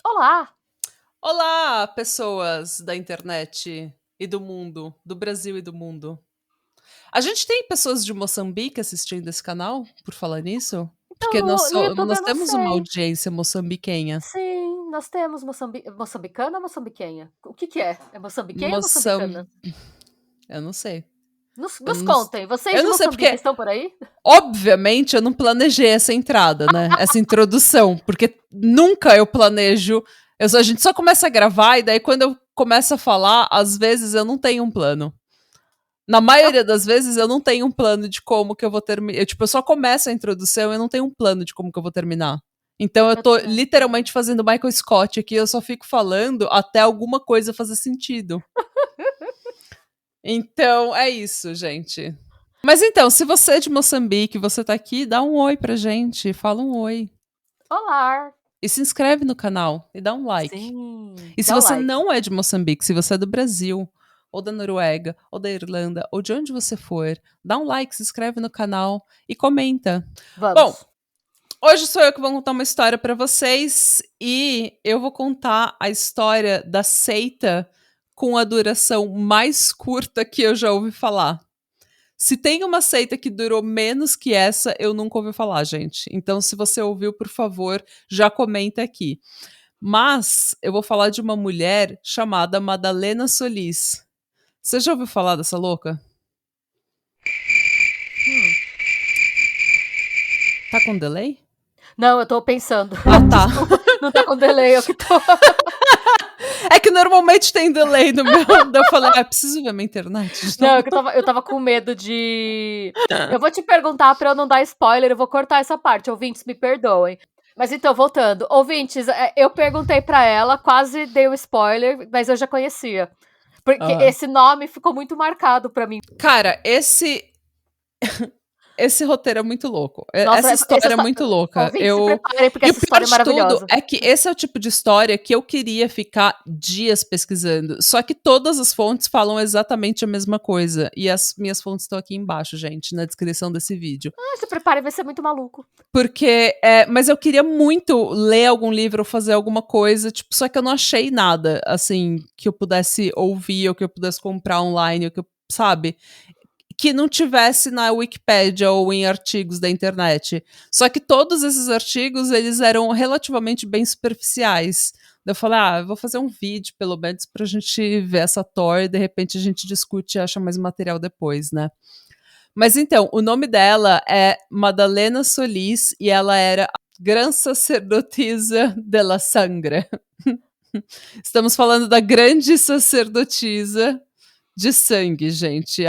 Olá! Olá, pessoas da internet e do mundo, do Brasil e do mundo. A gente tem pessoas de Moçambique assistindo esse canal, por falar nisso? Então Porque no YouTube nós eu não temos uma sei. audiência moçambiquenha. Sim, nós temos moçambicana ou moçambiquenha? O que é? É moçambiquenha ou Moçam... moçambicana? Eu não sei. Nos Eu nos não, contem, vocês eu de não sei Moçambique porque, estão por aí? obviamente, eu não planejei essa entrada, né? Essa introdução. Porque nunca eu planejo. A gente só começa a gravar e daí quando eu começo a falar, às vezes eu não tenho um plano. Na Eu maioria das vezes, eu não tenho um plano de como que eu vou terminar. Eu só começo a introdução e eu não tenho um plano de como que eu vou terminar. Então, eu eu tô também. literalmente fazendo Michael Scott aqui, eu só fico falando até alguma coisa fazer sentido. Então, é isso, gente. Mas então, se você é de Moçambique, você tá aqui, dá um oi pra gente, fala um oi. Olá! E se inscreve no canal e dá um like. Sim, E se dá o você like. não é de Moçambique, se você é do Brasil, ou da Noruega, ou da Irlanda, ou de onde você for, dá um like, se inscreve no canal e comenta. Bom, Vamos. hoje sou eu que vou contar uma história para vocês e eu vou contar a história da seita com a duração mais curta que eu já ouvi falar. Se tem uma seita que durou menos que essa, eu nunca ouvi falar, gente. Então, se você ouviu, por favor, já comenta aqui. Mas eu vou falar de uma mulher chamada Madalena Solis. Você já ouviu falar dessa louca? Hum. Tá com delay? Não, eu tô pensando. Ah, tá. Desculpa, não tá com delay, eu que tô. É que normalmente tem delay no meu. Eu falei, preciso ver minha internet de Não, novo. é que eu tava com medo de. Eu vou te perguntar pra eu não dar spoiler, eu vou cortar essa parte. Ouvintes, me perdoem. Mas então, voltando. Ouvintes, eu perguntei pra ela, quase dei o spoiler, mas eu já conhecia. Porque Ah. esse nome ficou muito marcado pra mim. Cara, esse roteiro é muito louco. Nossa, Essa história é muito louca. ouvintes, se preparem, porque E o essa pior história é de tudo maravilhosa. é que esse é o tipo de história que eu queria ficar dias pesquisando. Só que todas as fontes falam exatamente a mesma coisa. E as minhas fontes estão aqui embaixo, gente, na descrição desse vídeo. Ah, se preparem, vai ser muito maluco. Porque. Mas eu queria muito ler algum livro ou fazer alguma coisa, tipo, só que eu não achei nada, assim, que eu pudesse ouvir, ou que eu pudesse comprar online, ou que eu. Sabe? Que não tivesse na Wikipédia ou em artigos da internet. Só que todos esses artigos, eles eram relativamente bem superficiais. Eu falei, eu vou fazer um vídeo, pelo menos, pra gente ver essa Thor e de repente a gente discute e acha mais material depois, né? Mas então, o nome dela é Madalena Solis e ela era a Gran Sacerdotisa de la Sangre. Estamos falando da grande sacerdotisa de sangue, gente.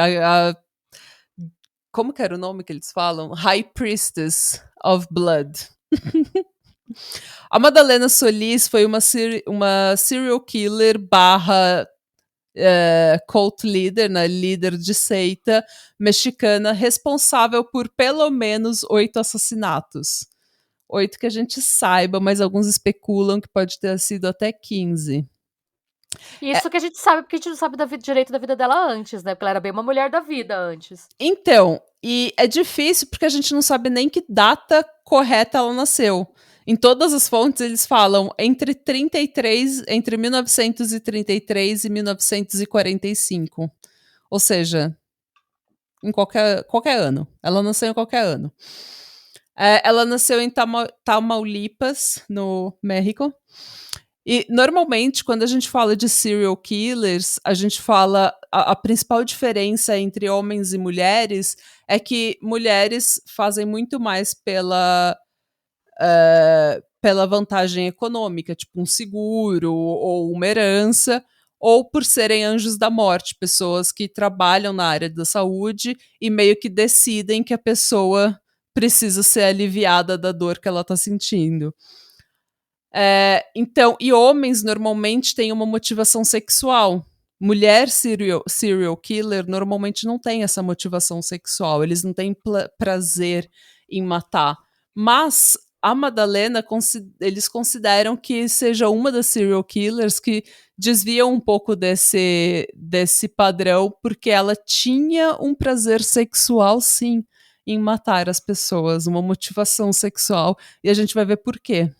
Como que era o nome que eles falam? High Priestess of Blood. A Madalena Solis foi uma serial killer barra cult leader, né, líder de seita mexicana, responsável por pelo menos 8 assassinatos. 8 que a gente saiba, mas alguns especulam que pode ter sido até 15. Isso que a gente sabe, porque a gente não sabe direito da vida dela antes, né? Porque ela era bem uma mulher da vida antes. Então, e é difícil porque a gente não sabe nem que data correta ela nasceu. Em todas as fontes eles falam entre 1933 e 1945. Ou seja, em qualquer ano. Ela nasceu em qualquer ano. Ela nasceu em Tamaulipas, no México. E normalmente, quando a gente fala de serial killers, a gente fala a principal diferença entre homens e mulheres é que mulheres fazem muito mais pela vantagem econômica, tipo um seguro ou uma herança, ou por serem anjos da morte, pessoas que trabalham na área da saúde e meio que decidem que a pessoa precisa ser aliviada da dor que ela está sentindo. Então, e homens normalmente têm uma motivação sexual. Mulher serial killer normalmente não tem essa motivação sexual, eles não têm prazer em matar. Mas a Madalena, eles consideram que seja uma das serial killers que desviam um pouco desse padrão, porque ela tinha um prazer sexual, sim, em matar as pessoas, uma motivação sexual, e a gente vai ver por quê.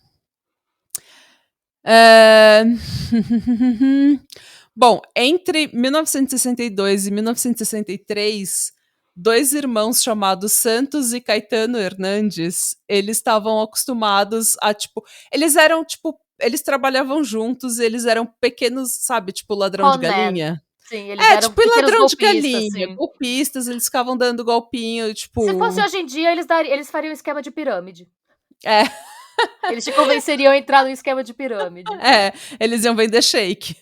Bom, entre 1962 e 1963, dois irmãos chamados Santos e Caetano Hernandes, eles estavam acostumados a, tipo, eles trabalhavam juntos, eles eram pequenos, sabe, tipo ladrão de Conan. galinha. Sim, eles É, eram tipo pequenos ladrão de golpistas, galinha, sim. golpistas, eles ficavam dando golpinho, Se fosse tipo, hoje em dia, eles fariam um esquema de pirâmide. é, Eles te convenceriam a entrar no esquema de pirâmide. eles iam vender shake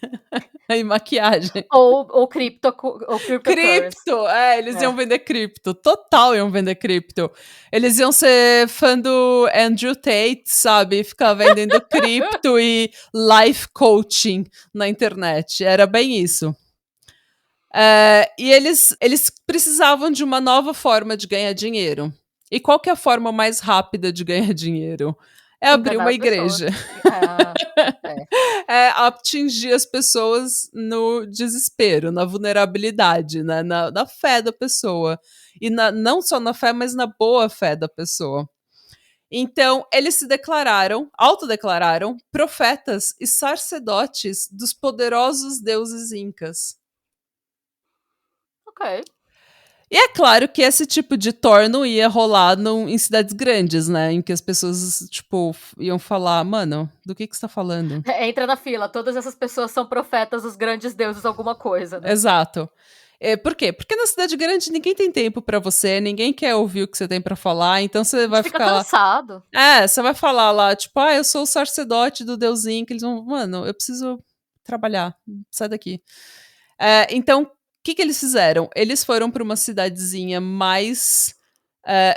e maquiagem. Ou cryptocurrency. Cripto, eles É. iam vender cripto, total iam vender cripto. Eles iam ser fã do Andrew Tate, sabe? Ficar vendendo cripto e life coaching na internet. Era bem isso. E eles precisavam de uma nova forma de ganhar dinheiro. E qual que é a forma mais rápida de ganhar dinheiro? É abrir Enganar uma as pessoas. igreja. É. É atingir as pessoas no desespero, na vulnerabilidade, né? Na fé da pessoa. E não só na fé, mas na boa fé da pessoa. Então, eles se autodeclararam profetas e sacerdotes dos poderosos deuses incas. Ok. E é claro que esse tipo de torno ia rolar em cidades grandes, né? Em que as pessoas, tipo, iam falar, mano, do que você tá falando? Entra na fila. Todas essas pessoas são profetas dos grandes deuses alguma coisa, né? Exato. Por quê? Porque na cidade grande ninguém tem tempo pra você, ninguém quer ouvir o que você tem pra falar, então você A gente vai fica ficar lá. cansado. Você vai falar lá, tipo, eu sou o sacerdote do deusinho, que eles vão, mano, eu preciso trabalhar, sai daqui. Então, o que eles fizeram? Eles foram pra uma cidadezinha mais. é,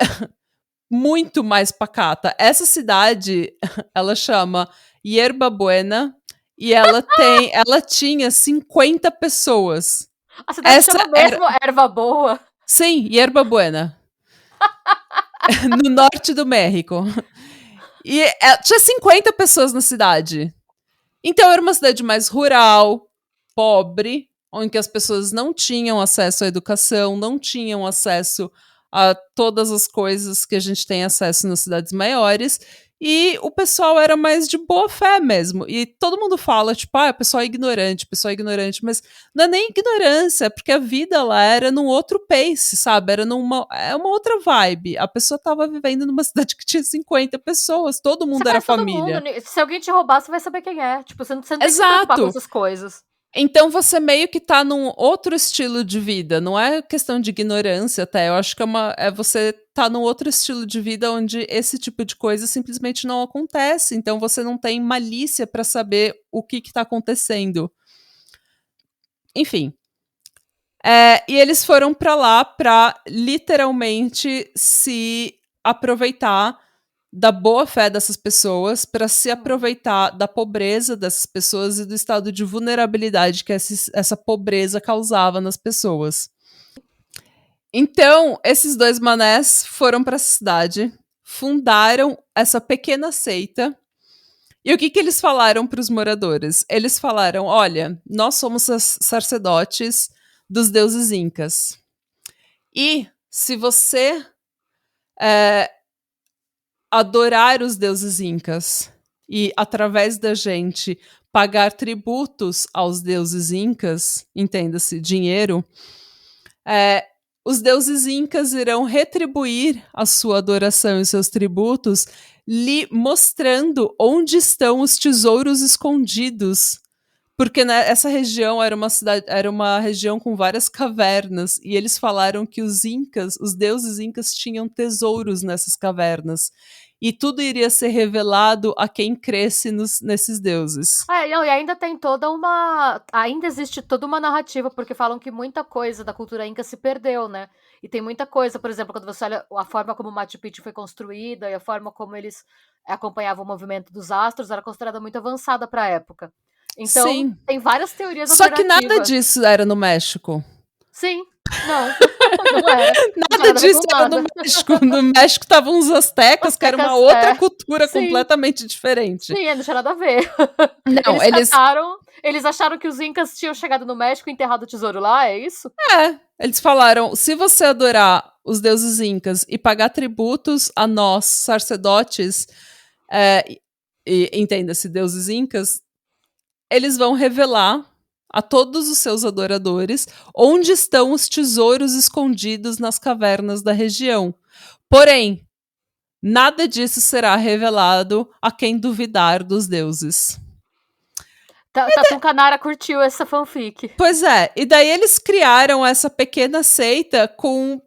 muito mais pacata. Essa cidade, ela chama Yerba Buena e ela tinha 50 pessoas. A cidade Essa chama era, mesmo Erva Boa. sim, Yerba Buena, no norte do México. E tinha 50 pessoas na cidade. Então era uma cidade mais rural, pobre, onde as pessoas não tinham acesso à educação, não tinham acesso a todas as coisas que a gente tem acesso nas cidades maiores. E o pessoal era mais de boa fé mesmo. E todo mundo fala, tipo, o pessoal é ignorante, mas não é nem ignorância, é porque a vida lá era num outro pace, sabe? É uma outra vibe. A pessoa tava vivendo numa cidade que tinha 50 pessoas, todo Você mundo era conhece todo mundo. família. Se alguém te roubar, você vai saber quem é. Tipo, você não tem que se preocupar com Exato! essas coisas. Então você meio que tá num outro estilo de vida, não é questão de ignorância até, eu acho que você tá num outro estilo de vida onde esse tipo de coisa simplesmente não acontece, então você não tem malícia pra saber o que tá acontecendo. Enfim. E eles foram pra lá pra literalmente se aproveitar da boa fé dessas pessoas, para se aproveitar da pobreza dessas pessoas e do estado de vulnerabilidade que essa pobreza causava nas pessoas. Então, esses dois manés foram para essa cidade, fundaram essa pequena seita. E o que eles falaram para os moradores? Eles falaram: olha, nós somos sacerdotes dos deuses incas. E se você adorar os deuses incas e, através da gente, pagar tributos aos deuses incas, entenda-se, dinheiro, os deuses incas irão retribuir a sua adoração e seus tributos, lhe mostrando onde estão os tesouros escondidos. Porque essa região era uma região com várias cavernas, e eles falaram que os deuses incas tinham tesouros nessas cavernas. E tudo iria ser revelado a quem cresce nesses deuses. Não, e ainda tem toda uma. Ainda existe toda uma narrativa, porque falam que muita coisa da cultura inca se perdeu, né? E tem muita coisa, por exemplo, quando você olha a forma como o Machu Picchu foi construída e a forma como eles acompanhavam o movimento dos astros, era considerada muito avançada para a época. Então, Sim. tem várias teorias Só que alternativas. nada disso era no México. Sim. Não, não era. Não tinha Nada nada a ver com disso era no nada. México. No México estavam os astecas, que era uma Aztecas, outra cultura sim, completamente diferente. sim, não tinha nada a ver. Não, Eles cataram, eles acharam que os incas tinham chegado no México e enterrado o tesouro lá, é isso? eles falaram, se você adorar os deuses incas e pagar tributos a nós, sacerdotes, entenda-se, deuses incas, eles vão revelar a todos os seus adoradores onde estão os tesouros escondidos nas cavernas da região. Porém, nada disso será revelado a quem duvidar dos deuses. Tatu Canara curtiu essa fanfic. Pois é, e daí eles criaram essa pequena seita com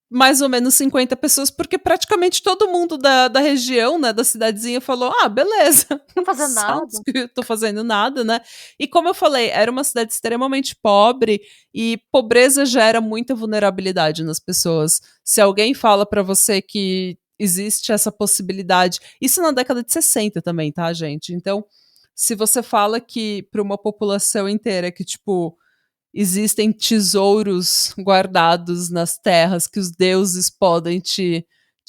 mais ou menos 50 pessoas, porque praticamente todo mundo da região, né, da cidadezinha, falou: ah, beleza. Não fazendo nada. Tô fazendo nada, né? E como eu falei, era uma cidade extremamente pobre e pobreza gera muita vulnerabilidade nas pessoas. Se alguém fala pra você que existe essa possibilidade, isso na década de 60 também, tá, gente? Então, se você fala que pra uma população inteira que, tipo, existem tesouros guardados nas terras que os deuses podem te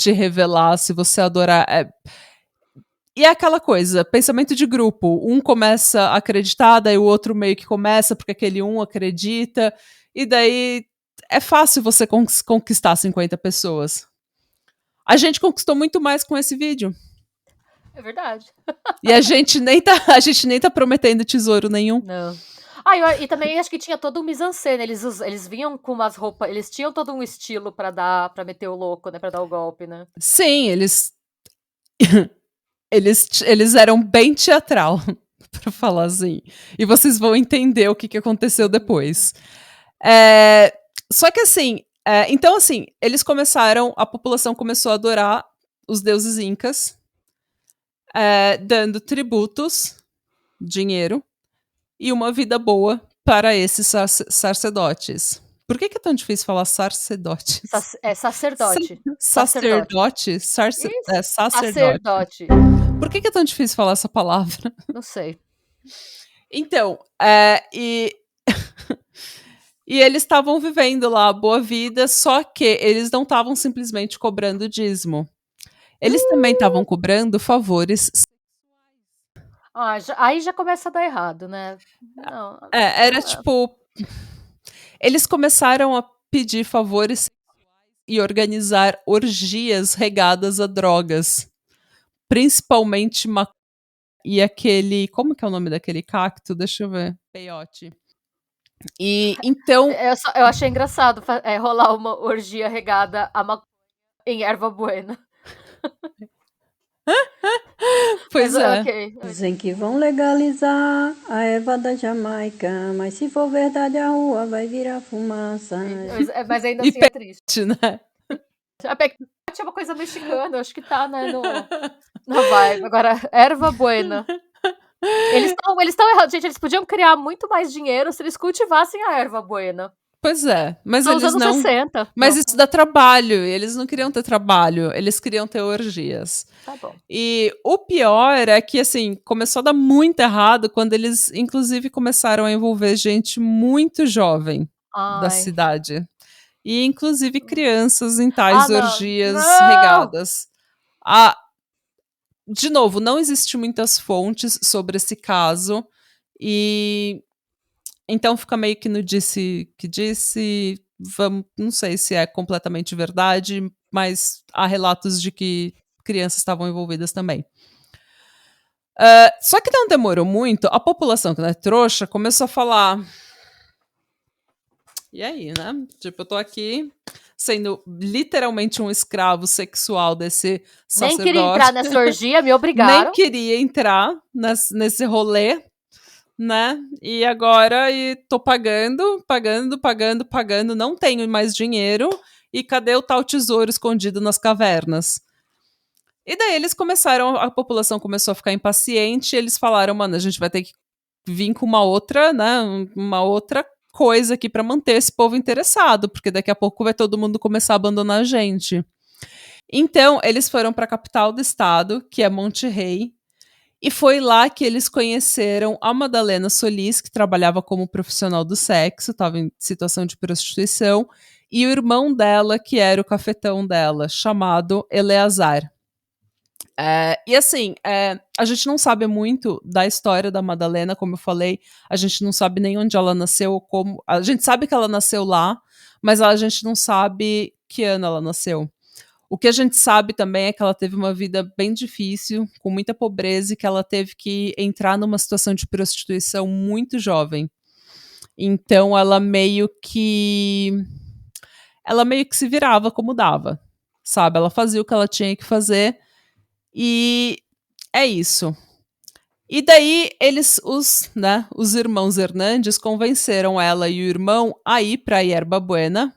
revelar se você adorar. E é aquela coisa, pensamento de grupo. Um começa a acreditar, daí o outro meio que começa, porque aquele um acredita, e daí é fácil você conquistar 50 pessoas. A gente conquistou muito mais com esse vídeo. É verdade. E a gente nem tá prometendo tesouro nenhum. Não. E também acho que tinha todo um mise-en-scène, eles vinham com umas roupas, eles tinham todo um estilo pra meter o louco, né, pra dar o golpe, né. Sim, eles eram bem teatral, pra falar assim. E vocês vão entender o que aconteceu depois. Só que assim, então assim, a população começou a adorar os deuses incas, dando tributos, dinheiro e uma vida boa para esses sacerdotes. Por que é tão difícil falar sacerdotes? Sacerdote. Sacerdote? Isso, Sacerdote. sacerdote. Por que é tão difícil falar essa palavra? Não sei. Então, e eles estavam vivendo lá a boa vida, só que eles não estavam simplesmente cobrando dízimo. Eles também estavam cobrando favores. Aí já começa a dar errado, né. Não. Era tipo. Eles começaram a pedir favores e organizar orgias regadas a drogas. Principalmente maconha e aquele. Como que é o nome daquele cacto? Deixa eu ver. Peiote. E então. Eu achei engraçado rolar uma orgia regada a maconha em erva buena. Pois é. Okay. Dizem que vão legalizar a erva da Jamaica, mas se for verdade a rua vai virar fumaça. Mas ainda assim é triste. Né? A peiote é uma coisa mexicana, acho que tá, né, na vibe. Agora, erva buena. Eles estão errados, gente, eles podiam criar muito mais dinheiro se eles cultivassem a erva buena. Pois é, mas Nos eles anos não. 60. Mas não. isso dá trabalho, e eles não queriam ter trabalho, eles queriam ter orgias. Tá bom. E o pior é que, assim, começou a dar muito errado quando eles, inclusive, começaram a envolver gente muito jovem da cidade. E, inclusive, crianças em tais orgias regadas. De novo, não existem muitas fontes sobre esse caso, e então fica meio que no disse que disse, não sei se é completamente verdade, mas há relatos de que crianças estavam envolvidas também. Só que não demorou muito, a população que não é trouxa começou a falar. E aí, né? Tipo, eu tô aqui sendo literalmente um escravo sexual desse sacerdote. Nem queria entrar nessa orgia, me obrigaram. Nem queria entrar nesse rolê, né? E agora tô pagando, não tenho mais dinheiro. E cadê o tal tesouro escondido nas cavernas? E daí a população começou a ficar impaciente, e eles falaram, mano, a gente vai ter que vir com uma outra, né? Uma outra coisa aqui para manter esse povo interessado, porque daqui a pouco vai todo mundo começar a abandonar a gente. Então, eles foram para a capital do estado, que é Monterrey, e foi lá que eles conheceram a Madalena Solis, que trabalhava como profissional do sexo, estava em situação de prostituição, e o irmão dela, que era o cafetão dela, chamado Eleazar. E assim, a gente não sabe muito da história da Madalena, como eu falei, a gente não sabe nem onde ela nasceu, como. A gente sabe que ela nasceu lá, mas a gente não sabe que ano ela nasceu. O que a gente sabe também é que ela teve uma vida bem difícil, com muita pobreza, e que ela teve que entrar numa situação de prostituição muito jovem. Então ela meio que se virava como dava, sabe? Ela fazia o que ela tinha que fazer e é isso. E daí os irmãos Hernandes convenceram ela e o irmão a ir para Yerba Buena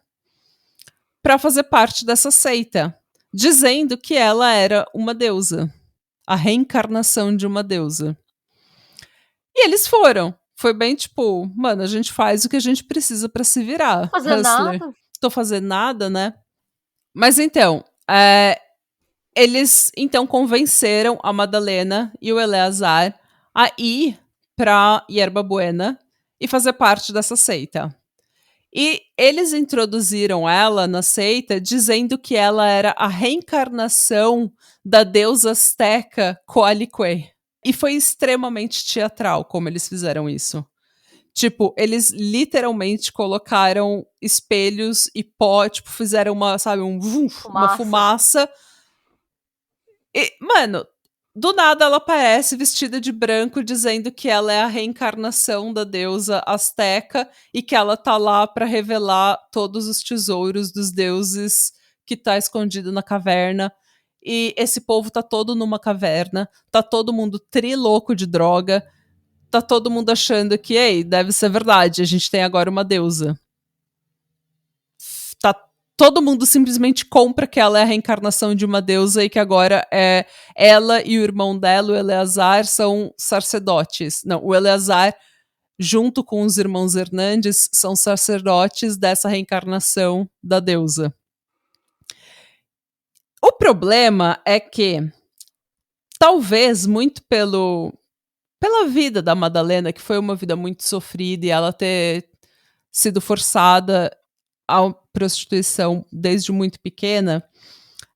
para fazer parte dessa seita, dizendo que ela era uma deusa, a reencarnação de uma deusa. E eles foram. Foi bem tipo, mano, a gente faz o que a gente precisa para se virar. Fazer Hustler. nada. Tô fazendo nada, né? Mas então, eles então convenceram a Madalena e o Eleazar a ir para Yerba Buena e fazer parte dessa seita. E eles introduziram ela na seita dizendo que ela era a reencarnação da deusa azteca Coatlicue. E foi extremamente teatral como eles fizeram isso. Tipo, eles literalmente colocaram espelhos e pó, tipo, fizeram uma fumaça. E, mano, do nada ela aparece vestida de branco, dizendo que ela é a reencarnação da deusa azteca e que ela tá lá pra revelar todos os tesouros dos deuses que tá escondido na caverna. E esse povo tá todo numa caverna, tá todo mundo trilouco de droga, tá todo mundo achando que, ei, deve ser verdade, a gente tem agora uma deusa. Tá todo mundo simplesmente compra que ela é a reencarnação de uma deusa e que agora ela e o irmão dela, o Eleazar, são sacerdotes. Não, o Eleazar, junto com os irmãos Hernandes, são sacerdotes dessa reencarnação da deusa. O problema é que, talvez muito pela vida da Madalena, que foi uma vida muito sofrida e ela ter sido forçada à prostituição desde muito pequena,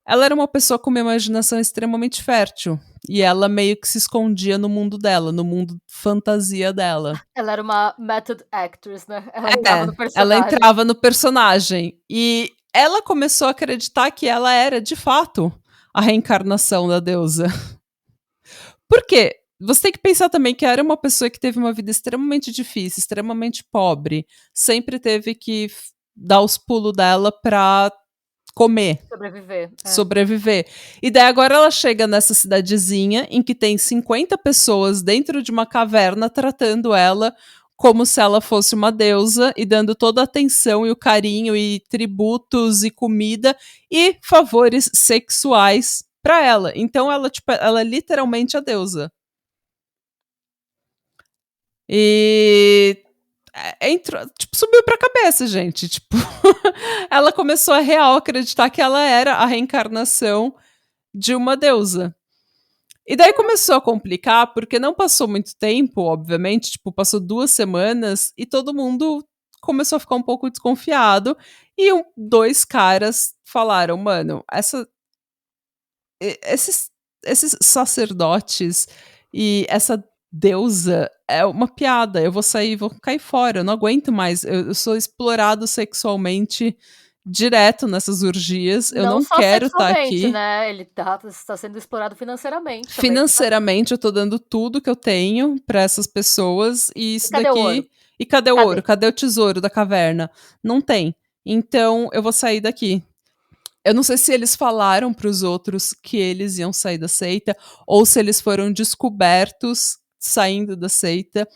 ela era uma pessoa com uma imaginação extremamente fértil. E ela meio que se escondia no mundo dela, no mundo fantasia dela. Ela era uma method actress, né? Ela entrava no personagem. Ela entrava no personagem. E ela começou a acreditar que ela era, de fato, a reencarnação da deusa. Por quê? Você tem que pensar também que era uma pessoa que teve uma vida extremamente difícil, extremamente pobre. Sempre teve que dar os pulos dela pra comer. Sobreviver. E daí agora ela chega nessa cidadezinha em que tem 50 pessoas dentro de uma caverna tratando ela como se ela fosse uma deusa e dando toda a atenção e o carinho e tributos e comida e favores sexuais pra ela. Então ela é literalmente a deusa. E entrou, tipo, subiu pra cabeça, gente. Tipo, ela começou a real acreditar que ela era a reencarnação de uma deusa. E daí começou a complicar, porque não passou muito tempo, obviamente, tipo, passou 2 semanas e todo mundo começou a ficar um pouco desconfiado. E 2 caras falaram, mano, esses sacerdotes e essa deusa é uma piada, eu vou sair, vou cair fora, eu não aguento mais, eu sou explorado sexualmente direto nessas orgias, eu não quero estar aqui. Né? Ele está sendo explorado financeiramente. Financeiramente, eu tô dando tudo que eu tenho pra essas pessoas e isso cadê daqui... o ouro? E cadê o ouro? Cadê o tesouro da caverna? Não tem. Então, eu vou sair daqui. Eu não sei se eles falaram pros outros que eles iam sair da seita ou se eles foram descobertos saindo da seita.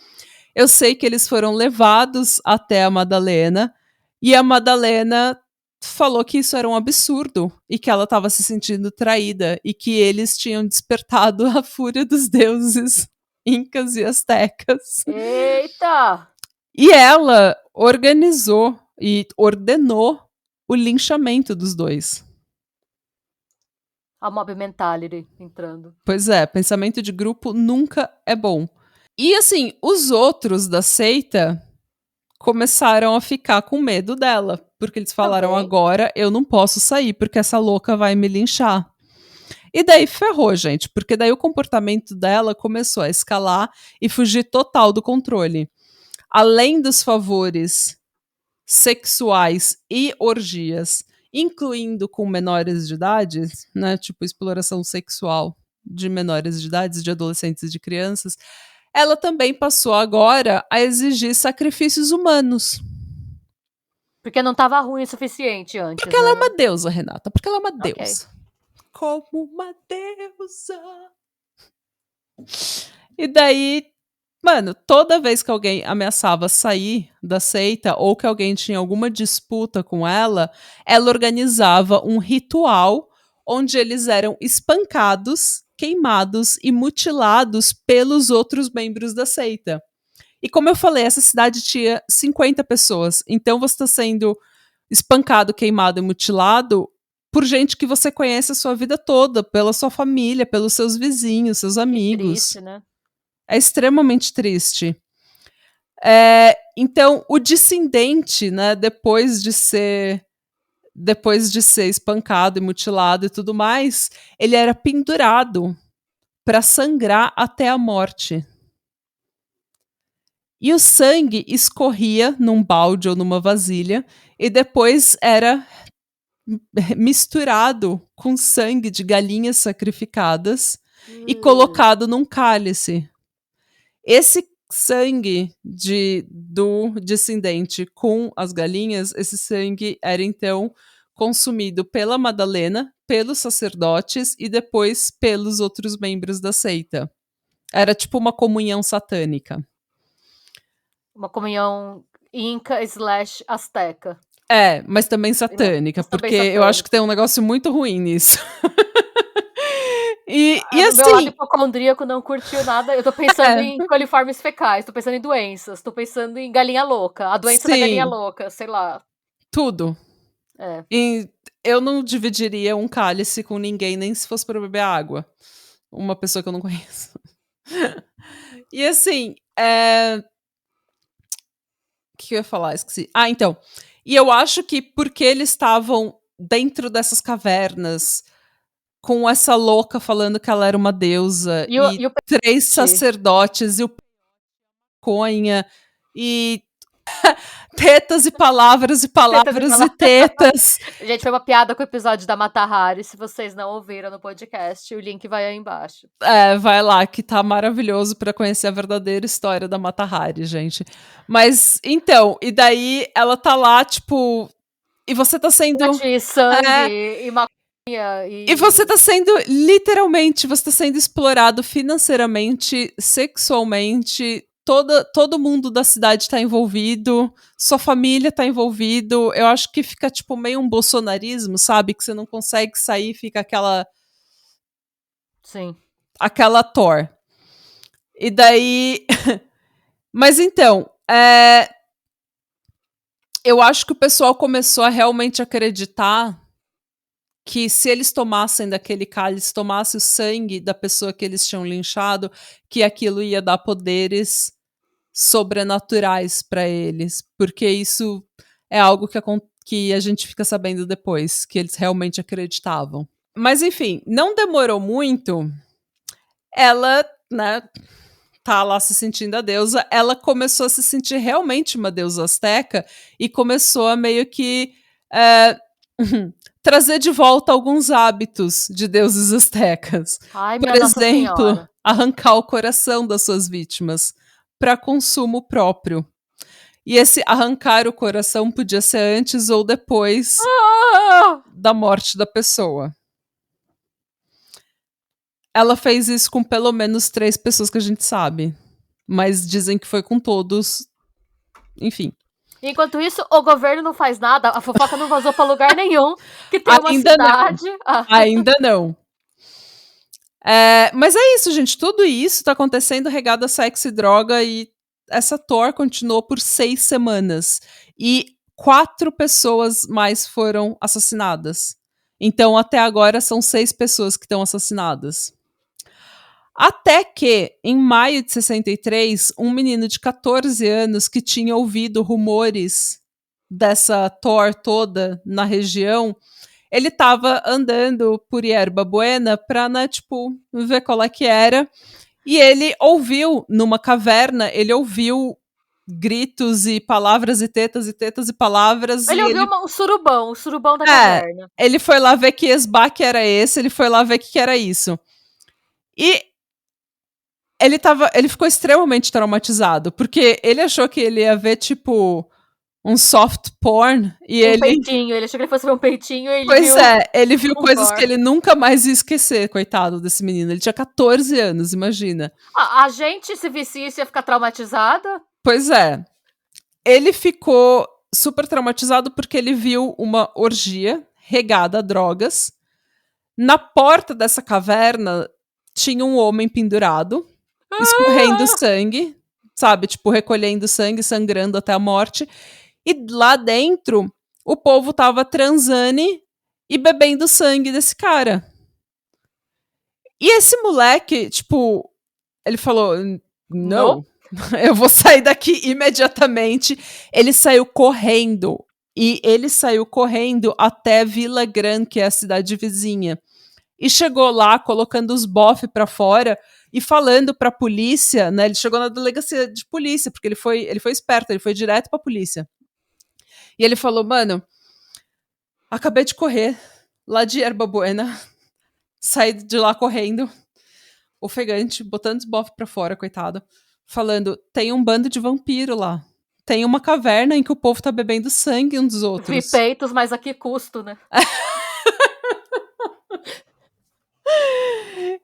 Eu sei que eles foram levados até a Madalena e a Madalena falou que isso era um absurdo e que ela estava se sentindo traída e que eles tinham despertado a fúria dos deuses incas e astecas. Eita! E ela organizou e ordenou o linchamento dos 2. A mob mentality entrando. Pois é, pensamento de grupo nunca é bom. E assim, os outros da seita começaram a ficar com medo dela, porque eles falaram, Também. agora eu não posso sair, porque essa louca vai me linchar. E daí ferrou, gente, porque daí o comportamento dela começou a escalar e fugir total do controle. Além dos favores sexuais e orgias, incluindo com menores de idade, né, tipo exploração sexual de menores de idade, de adolescentes e de crianças, ela também passou agora a exigir sacrifícios humanos. Porque não tava ruim o suficiente antes, Porque ela é né? uma deusa, Renata, porque ela é uma Ok. deusa. Como uma deusa. E daí, mano, toda vez que alguém ameaçava sair da seita ou que alguém tinha alguma disputa com ela organizava um ritual onde eles eram espancados, queimados e mutilados pelos outros membros da seita. E como eu falei, essa cidade tinha 50 pessoas. Então você está sendo espancado, queimado e mutilado por gente que você conhece a sua vida toda, pela sua família, pelos seus vizinhos, seus Que amigos. triste, né? É extremamente triste. Então, o descendente, né, depois de ser espancado e mutilado e tudo mais, ele era pendurado para sangrar até a morte. E o sangue escorria num balde ou numa vasilha e depois era misturado com sangue de galinhas sacrificadas e colocado num cálice. Esse sangue do descendente com as galinhas, esse sangue era então consumido pela Madalena, pelos sacerdotes e depois pelos outros membros da seita. Era tipo uma comunhão satânica. Uma comunhão inca/asteca. Mas também satânica, Mas também porque eu acho que satânica. tem um negócio muito ruim nisso. E Do meu lado assim, hipocondríaco não curtiu nada. Eu tô pensando em coliformes fecais, tô pensando em doenças, tô pensando em galinha louca. A doença da galinha sim, louca, sei lá. tudo. É. E eu não dividiria um cálice com ninguém, nem se fosse para beber água. Uma pessoa que eu não conheço. E assim, o que eu ia falar? Esqueci. Então. E eu acho que porque eles estavam dentro dessas cavernas, com essa louca falando que ela era uma deusa, E e o 3 sacerdotes, e o conha, e tetas e palavras e palavras e tetas. Gente, foi uma piada com o episódio da Mata Hari. Se vocês não ouviram no podcast, o link vai aí embaixo. Vai lá, que tá maravilhoso pra conhecer a verdadeira história da Mata Hari, gente. Mas, então, e daí ela tá lá, tipo. E você tá sendo. E sangue, e maconha, E você tá sendo, literalmente, você tá sendo explorado financeiramente, sexualmente. Todo mundo da cidade tá envolvido, sua família tá envolvido. Eu acho que fica, tipo, meio um bolsonarismo, sabe? Que você não consegue sair, fica Sim. aquela Thor. E daí. Mas então, eu acho que o pessoal começou a realmente acreditar que se eles tomassem daquele cálice, tomasse o sangue da pessoa que eles tinham linchado, que aquilo ia dar poderes sobrenaturais para eles, porque isso é algo que a gente fica sabendo depois, que eles realmente acreditavam. Mas enfim, não demorou muito, ela, né, tá lá se sentindo a deusa, ela começou a se sentir realmente uma deusa asteca e começou a meio que trazer de volta alguns hábitos de deuses astecas. Ai, Por minha Nossa exemplo, Senhora. arrancar o coração das suas vítimas para consumo próprio. E esse arrancar o coração podia ser antes ou depois da morte da pessoa. Ela fez isso com pelo menos 3 pessoas que a gente sabe. Mas dizem que foi com todos. Enfim. Enquanto isso, o governo não faz nada, a fofoca não vazou pra lugar nenhum, que tem uma Ainda cidade... Ainda não. Mas é isso, gente. Tudo isso tá acontecendo regado a sexo e droga, e essa Thor continuou por 6 semanas. E 4 pessoas mais foram assassinadas. Então, até agora, são 6 pessoas que estão assassinadas. Até que, em maio de 63, um menino de 14 anos que tinha ouvido rumores dessa Thor toda na região, ele tava andando por Yerba Buena pra, né, tipo, ver qual é que era. E ele ouviu, numa caverna, ele ouviu gritos e palavras e tetas e palavras. Ele E ouviu ele, o surubão da caverna. ele foi lá ver que esbaque era esse, ele foi lá ver o que era isso. E ele ficou extremamente traumatizado, porque ele achou que ele ia ver, tipo, um soft porn, e ele... Peitinho, ele achou que ele fosse ver um peitinho e ele Pois viu... ele viu coisas gore. que ele nunca mais ia esquecer, coitado desse menino. Ele tinha 14 anos, imagina. A gente, se visse isso, ia ficar traumatizada? Pois é. Ele ficou super traumatizado porque ele viu uma orgia regada a drogas. Na porta dessa caverna tinha um homem pendurado, escorrendo sangue, sabe? Tipo, recolhendo sangue, sangrando até a morte. E lá dentro, o povo tava transando e bebendo sangue desse cara. E esse moleque, tipo, ele falou: não, eu vou sair daqui imediatamente. Ele saiu correndo. E ele saiu correndo até Vila Grande, que é a cidade vizinha. E chegou lá, colocando os bofs pra fora e falando pra polícia, né? Ele chegou na delegacia de polícia, porque ele foi esperto, ele foi direto pra polícia. E ele falou: mano, acabei de correr lá de Yerba Buena, saí de lá correndo, ofegante, botando os bofs pra fora, coitado, falando: tem um bando de vampiro lá. Tem uma caverna em que o povo tá bebendo sangue uns dos outros. Vi peitos, mas a que custo, né?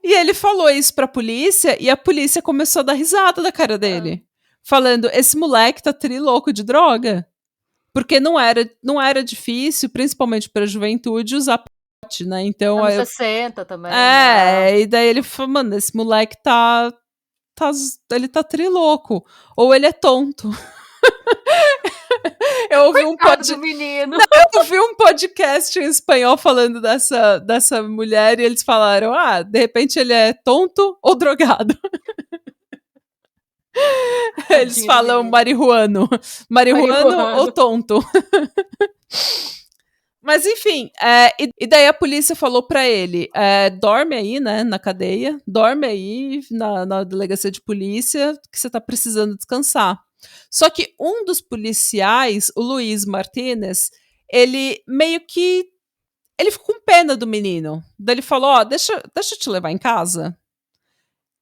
E ele falou isso pra polícia e a polícia começou a dar risada da cara dele. Falando: esse moleque tá trilouco de droga. Porque não era difícil, principalmente pra juventude, usar pote, né? Então... Anos 60 também. Né? E daí ele falou: mano, esse moleque ele tá trilouco. Ou ele é tonto. Eu ouvi do menino. Eu ouvi um podcast em espanhol falando dessa mulher e eles falaram: de repente ele é tonto ou drogado. Eles falam marihuano. Marihuano ou tonto. Mas enfim, e daí a polícia falou pra ele: dorme aí, né, na cadeia, dorme aí na delegacia de polícia, que você tá precisando descansar. Só que um dos policiais, o Luiz Martínez, ele meio que... ele ficou com pena do menino. Daí ele falou: deixa eu te levar em casa.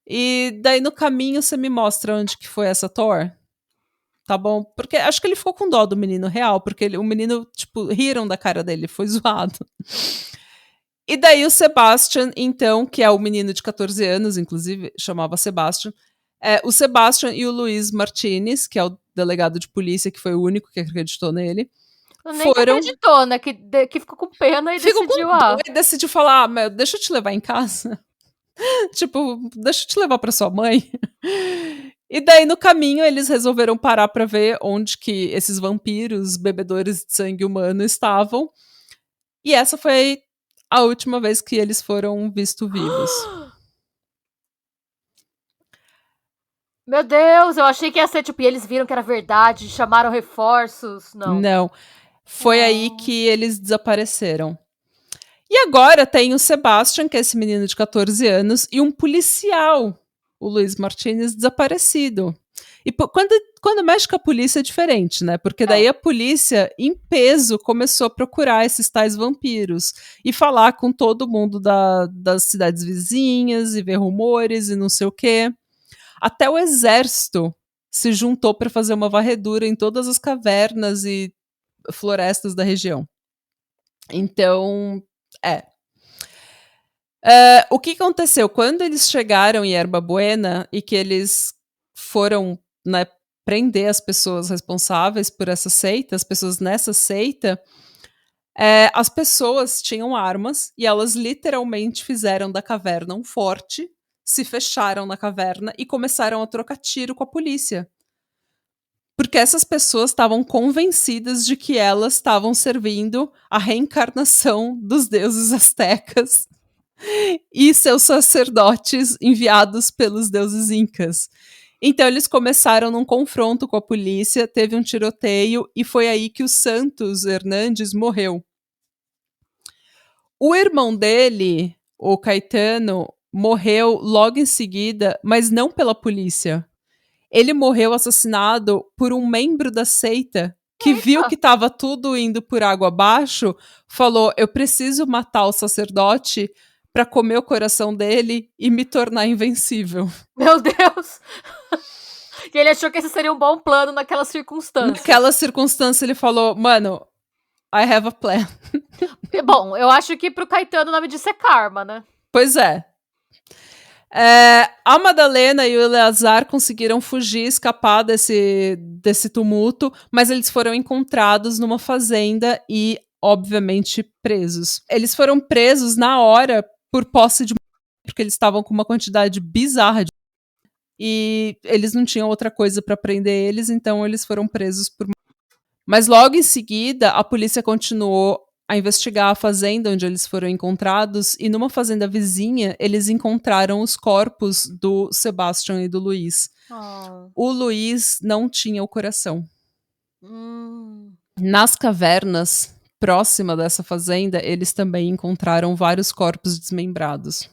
E daí no caminho você me mostra onde que foi essa Thor. Tá bom? Porque acho que ele ficou com dó do menino real, porque o menino, tipo, riram da cara dele, foi zoado. E daí o Sebastian, então, que é o menino de 14 anos, inclusive, chamava Sebastian, o Sebastian e o Luiz Martinez, que é o delegado de polícia, que foi o único que acreditou nele, nem foram... que acreditou, né? Que ficou com pena e decidiu falar: deixa eu te levar em casa. Tipo, deixa eu te levar pra sua mãe. E daí, no caminho, eles resolveram parar pra ver onde que esses vampiros, bebedores de sangue humano, estavam. E essa foi a última vez que eles foram vistos vivos. Meu Deus, eu achei que ia ser, tipo, e eles viram que era verdade, chamaram reforços. Não. Foi aí que eles desapareceram. E agora tem o Sebastian, que é esse menino de 14 anos, e um policial, o Luiz Martínez, desaparecido. E quando mexe com a polícia é diferente, né? Porque daí a polícia, em peso, começou a procurar esses tais vampiros e falar com todo mundo das cidades vizinhas e ver rumores e não sei o quê. Até o exército se juntou para fazer uma varredura em todas as cavernas e florestas da região. Então... o que aconteceu? Quando eles chegaram em Yerba Buena e que eles foram, né, prender as pessoas responsáveis por essa seita, as pessoas nessa seita, as pessoas tinham armas e elas literalmente fizeram da caverna um forte, se fecharam na caverna e começaram a trocar tiro com a polícia. Porque essas pessoas estavam convencidas de que elas estavam servindo a reencarnação dos deuses astecas e seus sacerdotes enviados pelos deuses incas. Então eles começaram num confronto com a polícia, teve um tiroteio e foi aí que o Santos Hernandes morreu. O irmão dele, o Caetano, morreu logo em seguida, mas não pela polícia. Ele morreu assassinado por um membro da seita que viu que estava tudo indo por água abaixo, falou: eu preciso matar o sacerdote para comer o coração dele e me tornar invencível. Meu Deus! E ele achou que esse seria um bom plano naquela circunstância. Naquela circunstância ele falou: mano, I have a plan. Bom, eu acho que pro Caetano o nome disso é karma, né? Pois é. A Madalena e o Eleazar conseguiram fugir, escapar desse tumulto, mas eles foram encontrados numa fazenda e, obviamente, presos. Eles foram presos na hora por posse de porque eles estavam com uma quantidade bizarra e eles não tinham outra coisa para prender eles, então eles foram presos por. Mas logo em seguida, a polícia continuou a investigar a fazenda onde eles foram encontrados e numa fazenda vizinha, eles encontraram os corpos do Sebastian e do Luiz. O Luiz não tinha o coração. Nas cavernas próxima dessa fazenda, eles também encontraram vários corpos desmembrados.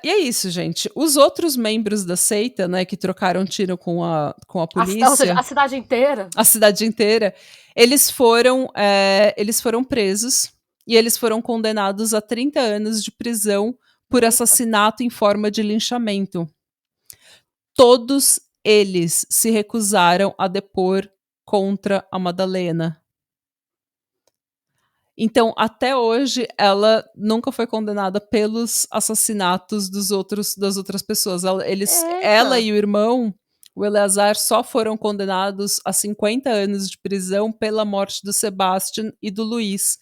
E é isso, gente. Os outros membros da seita, né, que trocaram tiro com a polícia... Ou seja, a cidade inteira? A cidade inteira. Eles foram presos e eles foram condenados a 30 anos de prisão por assassinato em forma de linchamento. Todos eles se recusaram a depor contra a Madalena. Então, até hoje, ela nunca foi condenada pelos assassinatos das outras pessoas. Ela e o irmão, o Eleazar, só foram condenados a 50 anos de prisão pela morte do Sebastian e do Luiz,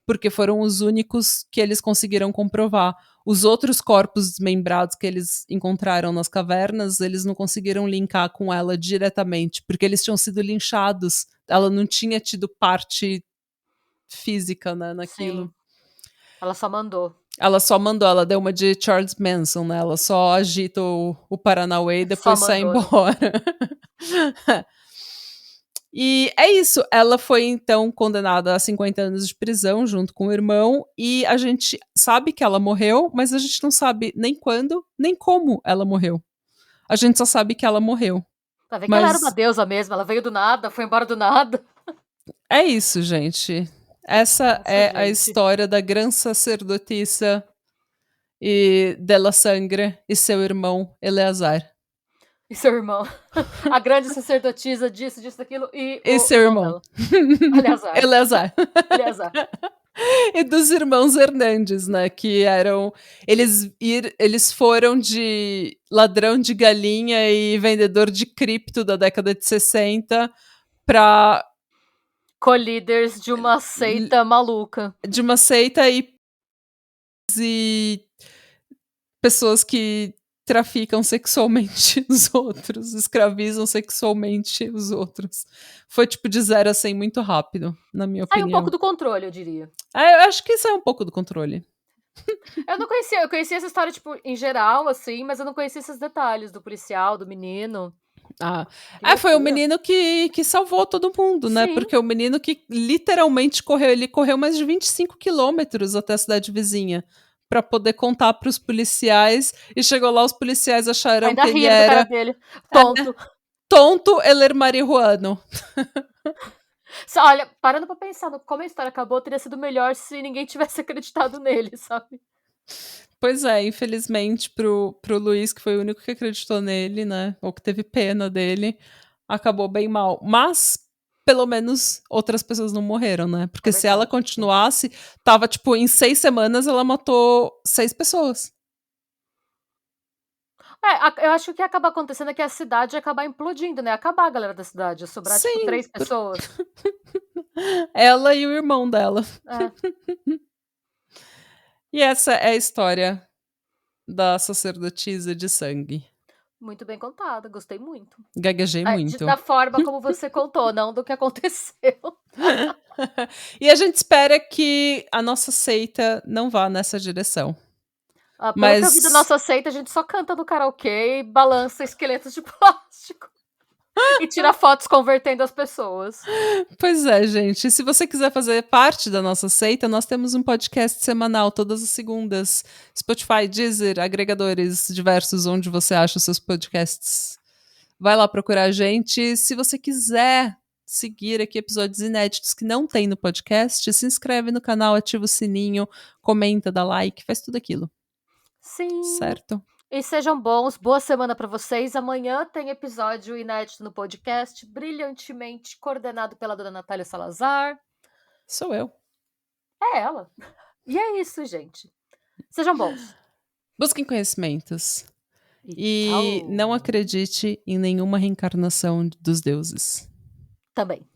porque foram os únicos que eles conseguiram comprovar. Os outros corpos desmembrados que eles encontraram nas cavernas, eles não conseguiram linkar com ela diretamente, porque eles tinham sido linchados. Ela não tinha tido parte física, né, naquilo. Sim. Ela só mandou. Ela deu uma de Charles Manson, né? Ela só agita o Paranauê e depois sai embora. E é isso, ela foi então condenada a 50 anos de prisão junto com o irmão, e a gente sabe que ela morreu, mas a gente não sabe nem quando, nem como ela morreu. A gente só sabe que ela morreu. Pra ver que ela era uma deusa mesmo, ela veio do nada, foi embora do nada. É isso, gente. Essa é a história da grande sacerdotisa e della Sangre e seu irmão Eleazar. E seu irmão. A grande sacerdotisa disso, daquilo e seu irmão. Eleazar. E dos irmãos Hernandes, né? Que eram. Eles foram de ladrão de galinha e vendedor de cripto da década de 60 para co-líderes de uma seita maluca. De uma seita e pessoas que traficam sexualmente os outros, escravizam sexualmente os outros. Foi tipo de 0 a 100 muito rápido, na minha opinião. Sai um pouco do controle, eu diria. Eu acho que sai um pouco do controle. Eu conhecia essa história, tipo, em geral, assim, mas eu não conhecia esses detalhes do policial, do menino. Foi o menino que salvou todo mundo, né? Sim. Porque o menino que literalmente correu mais de 25 quilômetros até a cidade vizinha para poder contar para os policiais, e chegou lá, os policiais acharam ainda que ele era dele. Tonto. Tonto, ele era marihuano. Olha, parando pra pensar como a história acabou, teria sido melhor se ninguém tivesse acreditado nele, sabe? Pois é, infelizmente pro Luiz, que foi o único que acreditou nele, né, ou que teve pena dele, acabou bem mal. Mas, pelo menos, outras pessoas não morreram, né? Porque se ela continuasse, tava, tipo, em 6 semanas ela matou 6 pessoas. Eu acho que o que ia acabar acontecendo é que a cidade ia acabar implodindo, né? Acabar a galera da cidade, ia sobrar, tipo, 3 pessoas. Ela e o irmão dela. E essa é a história da sacerdotisa de sangue. Muito bem contada, gostei muito. Gaguejei muito. Da forma como você contou, não do que aconteceu. E a gente espera que a nossa seita não vá nessa direção. Pelo que eu vi da nossa seita, a gente só canta no karaokê e balança esqueletos de plástico. E tira fotos convertendo as pessoas. Pois é, gente. Se você quiser fazer parte da nossa seita, nós temos um podcast semanal todas as segundas. Spotify, Deezer, agregadores diversos onde você acha os seus podcasts. Vai lá procurar a gente. Se você quiser seguir aqui episódios inéditos que não tem no podcast, se inscreve no canal, ativa o sininho, comenta, dá like, faz tudo aquilo. Sim. Certo? E sejam bons, boa semana pra vocês. Amanhã tem episódio inédito no podcast, brilhantemente coordenado pela dona Natália Salazar. Sou eu. É ela. E é isso, gente. Sejam bons. Busquem conhecimentos. E não acredite em nenhuma reencarnação dos deuses. também.